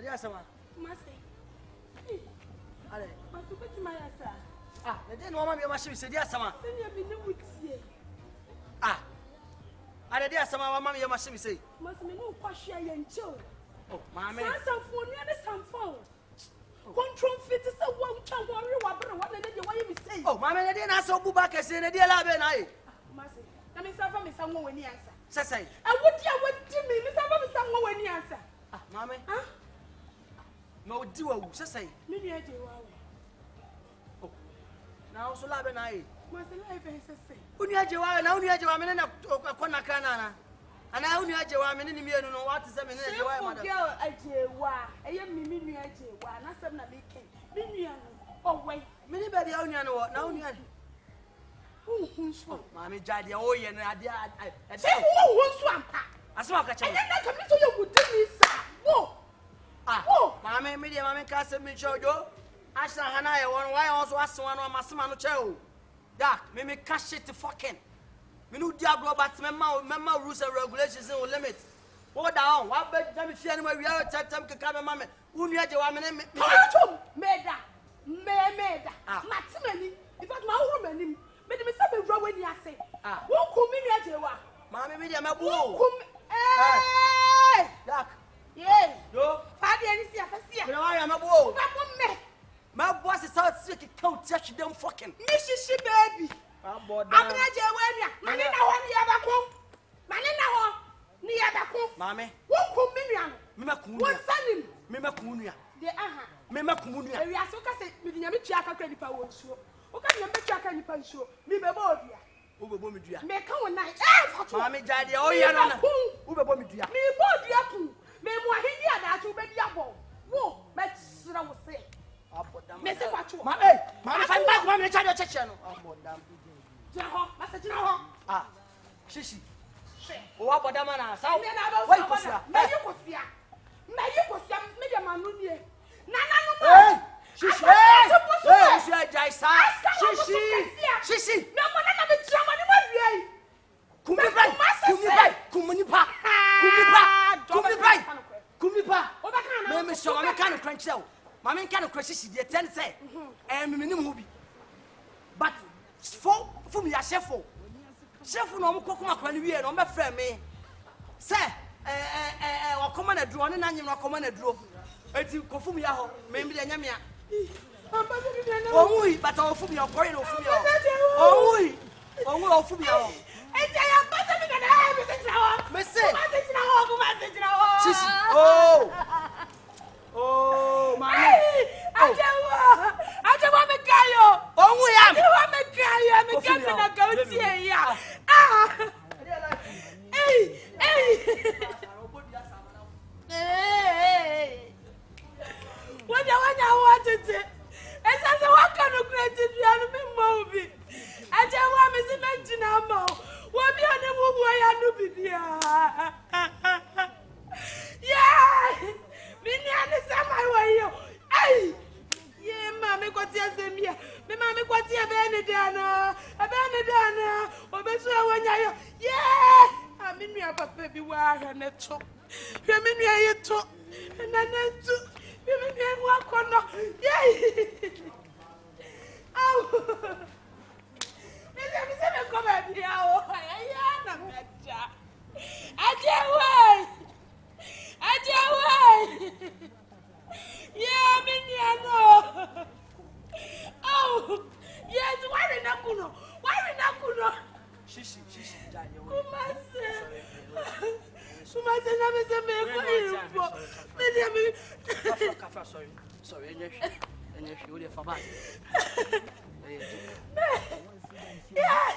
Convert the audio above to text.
dia sama. Mase. Ale. Masu beti mayasa. Ah, na dia no mama me machine se dia sama. Senya bi ne mutie. Ah. Ale dia sama mama me machine se. Masu me no kwahwe ye nche. Oh, mama. Sanfo no ne sanfo. Control fit se wo ntwa wo re wa bre wa na de wa ye mi sei. Oh, mama na dia na so bu ba kese na dia la be na e. Mase. Na me sanfa me sanwo wani ansa. Sesai. E wodi a wodi me sanfa me sanwo wani ansa. Ah, mama. Ah? No di wa wu sesai. Me nua je wa wo. Oh. Na so la be na e. Mase life e sesai. Unu aje wa na unu aje wa me na ko na kana na. Ana unu aje wa me ni mienu no what say me na aje wa madam. Girl aje wa. Eye mi nua aje wa. Na sam na me ken. Me nua no. Oh wait. Me ni be dia unu na wo na unu aje. Hunso. Mama jade o ye na ade ade. Se wo hunso ampa. Asema ka che. Ene na ka mi so ye wudi mi sa. Wo. Ah. Mama me dia mama ka se mi chojo. Asha hana ye won why also asema no amasema no che o. Da, me ka shit fucking. Me no dia bro but memma rules and regulations and limits. What down? What be jam fi ani ma wi a tatam ke ka me mama. Unu aje wa me ne me. Meda. Meda. Matimani. In fact, my woman him. Me dem say me raw when you say. Wo kum mi nua je wa. Mama me dia me bu. Wo kum. Eh. Dak. Yes. Do. Fa de ni si afasi. Me wa ya me bu. Ma bom me. My boss is out sick count touch them fucking. Me shishi baby. Amina je wa nia. Mane na ho ni ya ba ko. Mane na ho ni ya ba ko. Mame. Wo kum mi nua no. Me ma kum Wo nua. sanim. Me ma kum nua. De aha. Me ma kum nua. Ewi aso ka se me nya me tua ka kwa nipa wo nsuo. O ka nya me tua ka nipa nsuo. Me be bo odua. Wo be bo me dua. Me ka wo nai. Fatu. Mame jade o ye no na. Wo be bo me dua. Me bo odua ku. Me mo ahedi ada atu be dia bo. Wo me tsira wo se. Abodam. Me se fatu. Mame, mame fa back mame jade o cheche no. Abodam. Jina ho, masa jina ho. Ah. Shishi. O abodam na sa. Me na ba Wai so. kusia. Me yi kusia. Me yi kusia me de manu nie. Na no mo. Hey! Shishi. Hey, Shishi Jaisa. Shishi. Shishi. Me mo na me tia mo ni mo wie. Kumipa. Me so me kan crunch out. Mama kan crunch she dey tell say me nim ho bi. But for me ya chef no mo kokoma kwa ni wie no me frɛ me. Say wakoma na duro ne na nyem wakoma na duro. Eti kofum ya ho me bi de nyame a. Owi but ofum ya kore no ofum ya. Owi ofum ya ho. Eti ya pasa mi na na me se trawo. Me se. Sisi. Oh, mama. Ajewa me kayo. Owu ya. Ajewa me kayo. Me kapi na gauti ya. Wanya watete. Esa se waka no creative ya no me mobi. Ajewa me se mentina ma. Wo bi ane wo ya no bibia. Yeah! Mini ane sama wayo. Ay! Yeah, mama kwati asemia. Me mama kwati abene dana. Obeso awanya yo. Yeah! Aminu ya papa bi wa ha neto. Hwe minu ya yeto. Na neto. Hwe minu ya mu akono. Yeah! Aw! Me se me koma bia o. Ya na meja. Ajewe! Yeah, miniano. Oh, yes, why nakuno? Shishi, jade. Kumase na me se me ko info. Kafa, sorry, enye fi o de fa ba. Yeah.